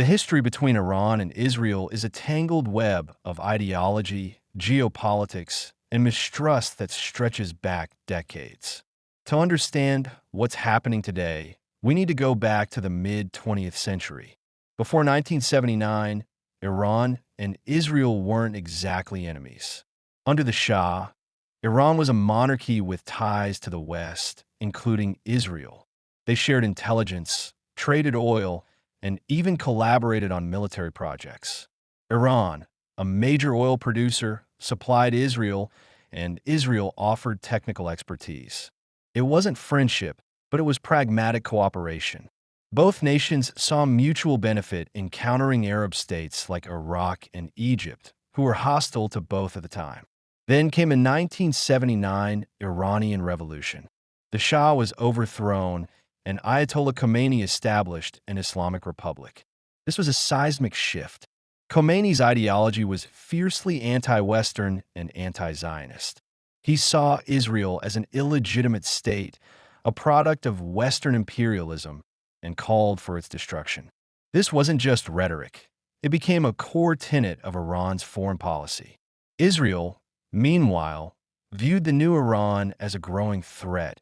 The history between Iran and Israel is a tangled web of ideology, geopolitics, and mistrust that stretches back decades. To understand what's happening today, we need to go back to the mid-20th century. Before 1979, Iran and Israel weren't exactly enemies. Under the Shah, Iran was a monarchy with ties to the West, including Israel. They shared intelligence, traded oil, and even collaborated on military projects. Iran, a major oil producer, supplied Israel, and Israel offered technical expertise. It wasn't friendship, but it was pragmatic cooperation. Both nations saw mutual benefit in countering Arab states like Iraq and Egypt, who were hostile to both at the time. Then came a 1979 Iranian Revolution. The Shah was overthrown, and Ayatollah Khomeini established an Islamic Republic. This was a seismic shift. Khomeini's ideology was fiercely anti-Western and anti-Zionist. He saw Israel as an illegitimate state, a product of Western imperialism, and called for its destruction. This wasn't just rhetoric. It became a core tenet of Iran's foreign policy. Israel, meanwhile, viewed the new Iran as a growing threat,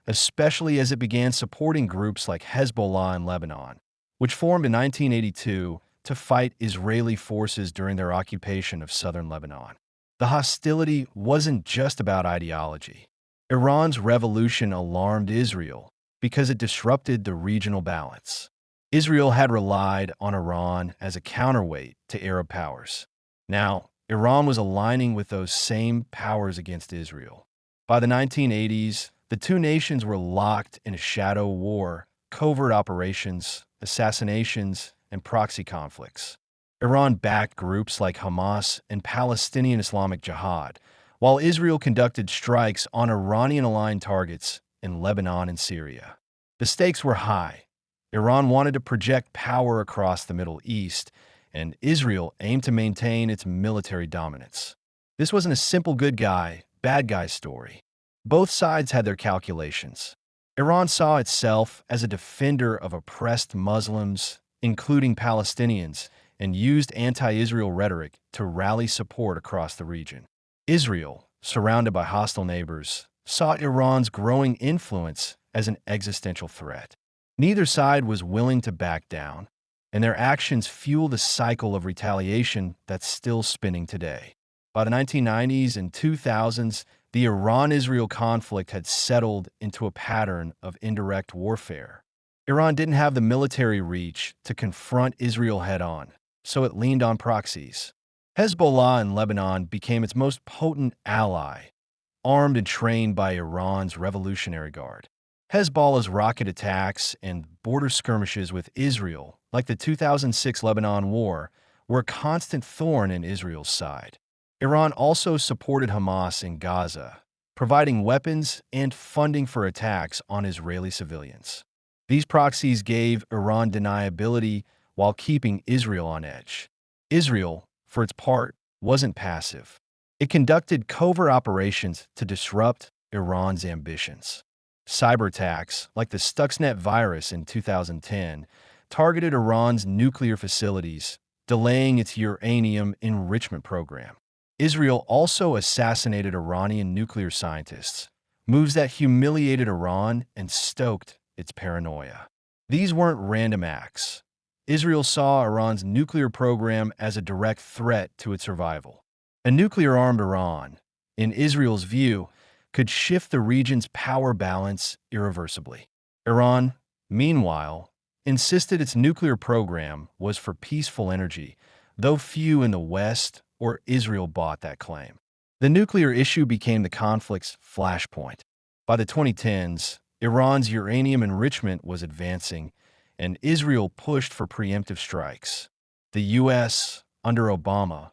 especially as it began supporting groups like Hezbollah in Lebanon, which formed in 1982 to fight Israeli forces during their occupation of southern Lebanon. The hostility wasn't just about ideology. Iran's revolution alarmed Israel because it disrupted the regional balance. Israel had relied on Iran as a counterweight to Arab powers. Now, Iran was aligning with those same powers against Israel. By the 1980s, the two nations were locked in a shadow war, covert operations, assassinations, and proxy conflicts. Iran backed groups like Hamas and Palestinian Islamic Jihad, while Israel conducted strikes on Iranian-aligned targets in Lebanon and Syria. The stakes were high. Iran wanted to project power across the Middle East, and Israel aimed to maintain its military dominance. This wasn't a simple good guy, bad guy story. Both sides had their calculations. Iran saw itself as a defender of oppressed Muslims, including Palestinians, and used anti-Israel rhetoric to rally support across the region. Israel, surrounded by hostile neighbors, saw Iran's growing influence as an existential threat. Neither side was willing to back down, and their actions fueled a cycle of retaliation that's still spinning today. By the 1990s and 2000s, the Iran-Israel conflict had settled into a pattern of indirect warfare. Iran didn't have the military reach to confront Israel head-on, so it leaned on proxies. Hezbollah in Lebanon became its most potent ally, armed and trained by Iran's Revolutionary Guard. Hezbollah's rocket attacks and border skirmishes with Israel, like the 2006 Lebanon War, were a constant thorn in Israel's side. Iran also supported Hamas in Gaza, providing weapons and funding for attacks on Israeli civilians. These proxies gave Iran deniability while keeping Israel on edge. Israel, for its part, wasn't passive. It conducted covert operations to disrupt Iran's ambitions. Cyber attacks, like the Stuxnet virus in 2010, targeted Iran's nuclear facilities, delaying its uranium enrichment program. Israel also assassinated Iranian nuclear scientists, moves that humiliated Iran and stoked its paranoia. These weren't random acts. Israel saw Iran's nuclear program as a direct threat to its survival. A nuclear-armed Iran, in Israel's view, could shift the region's power balance irreversibly. Iran, meanwhile, insisted its nuclear program was for peaceful energy, though few in the West or Israel bought that claim. The nuclear issue became the conflict's flashpoint. By the 2010s, Iran's uranium enrichment was advancing, and Israel pushed for preemptive strikes. The U.S., under Obama,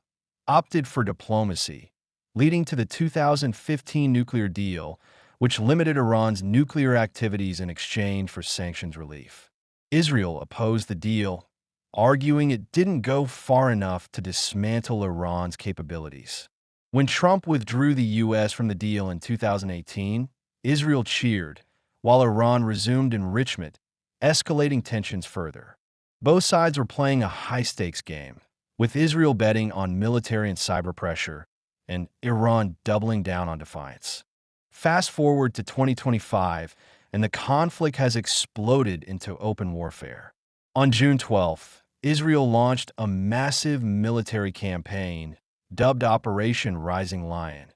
opted for diplomacy, leading to the 2015 nuclear deal, which limited Iran's nuclear activities in exchange for sanctions relief. Israel opposed the deal, arguing it didn't go far enough to dismantle Iran's capabilities. When Trump withdrew the U.S. from the deal in 2018, Israel cheered, while Iran resumed enrichment, escalating tensions further. Both sides were playing a high-stakes game, with Israel betting on military and cyber pressure, and Iran doubling down on defiance. Fast forward to 2025, and the conflict has exploded into open warfare. On June 12th, Israel launched a massive military campaign dubbed Operation Rising Lion,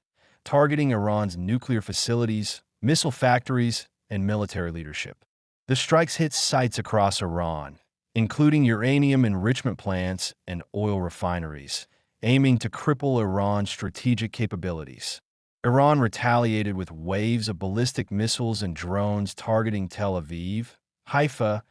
targeting Iran's nuclear facilities, missile factories, and military leadership. The strikes hit sites across Iran, including uranium enrichment plants and oil refineries, aiming to cripple Iran's strategic capabilities. Iran retaliated with waves of ballistic missiles and drones targeting Tel Aviv, Haifa,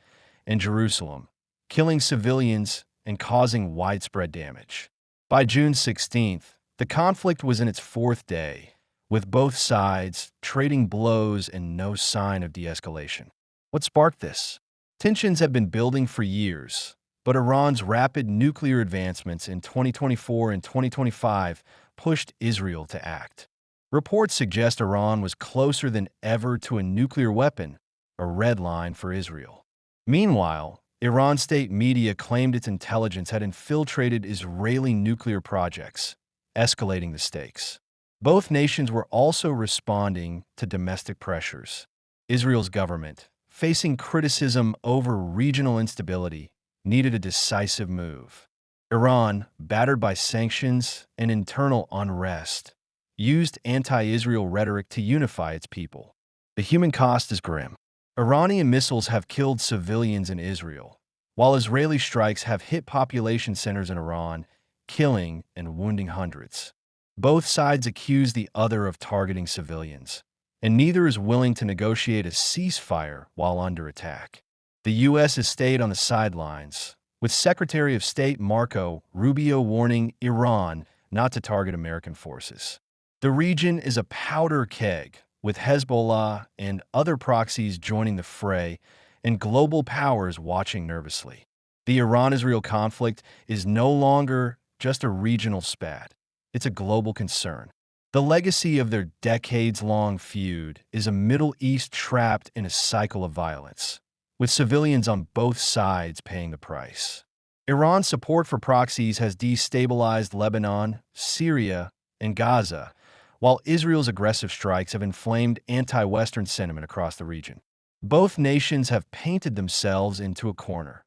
and Jerusalem, killing civilians and causing widespread damage. By June 16th, the conflict was in its fourth day, with both sides trading blows and no sign of de-escalation. What sparked this? Tensions have been building for years, but Iran's rapid nuclear advancements in 2024 and 2025 pushed Israel to act. Reports suggest Iran was closer than ever to a nuclear weapon, a red line for Israel. Meanwhile, Iran state media claimed its intelligence had infiltrated Israeli nuclear projects, escalating the stakes. Both nations were also responding to domestic pressures. Israel's government, facing criticism over regional instability, needed a decisive move. Iran, battered by sanctions and internal unrest, used anti-Israel rhetoric to unify its people. The human cost is grim. Iranian missiles have killed civilians in Israel, while Israeli strikes have hit population centers in Iran, killing and wounding hundreds. Both sides accuse the other of targeting civilians, and neither is willing to negotiate a ceasefire while under attack. The U.S. has stayed on the sidelines, with Secretary of State Marco Rubio warning Iran not to target American forces. The region is a powder keg, with Hezbollah and other proxies joining the fray and global powers watching nervously. The Iran-Israel conflict is no longer just a regional spat. It's a global concern. The legacy of their decades-long feud is a Middle East trapped in a cycle of violence, with civilians on both sides paying the price. Iran's support for proxies has destabilized Lebanon, Syria, and Gaza, while Israel's aggressive strikes have inflamed anti-Western sentiment across the region. Both nations have painted themselves into a corner.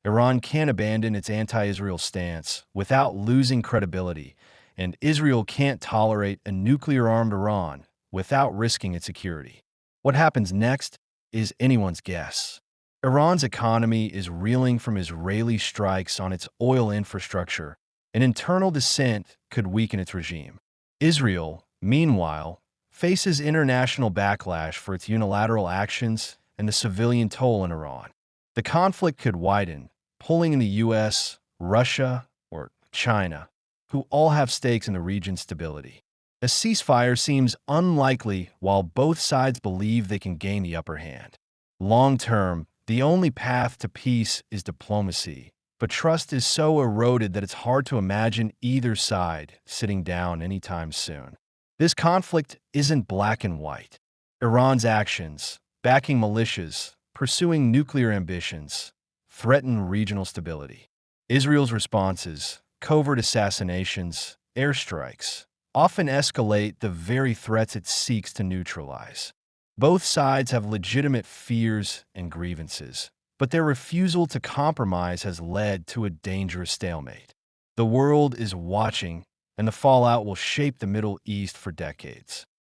Iran can't abandon its anti-Israel stance without losing credibility, and Israel can't tolerate a nuclear-armed Iran without risking its security. What happens next is anyone's guess. Iran's economy is reeling from Israeli strikes on its oil infrastructure, and internal dissent could weaken its regime. Israel, meanwhile, faces international backlash for its unilateral actions and the civilian toll in Iran. The conflict could widen, pulling in the U.S., Russia, or China, who all have stakes in the region's stability. A ceasefire seems unlikely while both sides believe they can gain the upper hand. Long-term, the only path to peace is diplomacy, but trust is so eroded that it's hard to imagine either side sitting down anytime soon. This conflict isn't black and white. Iran's actions, backing militias, pursuing nuclear ambitions, threaten regional stability. Israel's responses, covert assassinations, airstrikes, often escalate the very threats it seeks to neutralize. Both sides have legitimate fears and grievances, but their refusal to compromise has led to a dangerous stalemate. The world is watching, and the fallout will shape the Middle East for decades.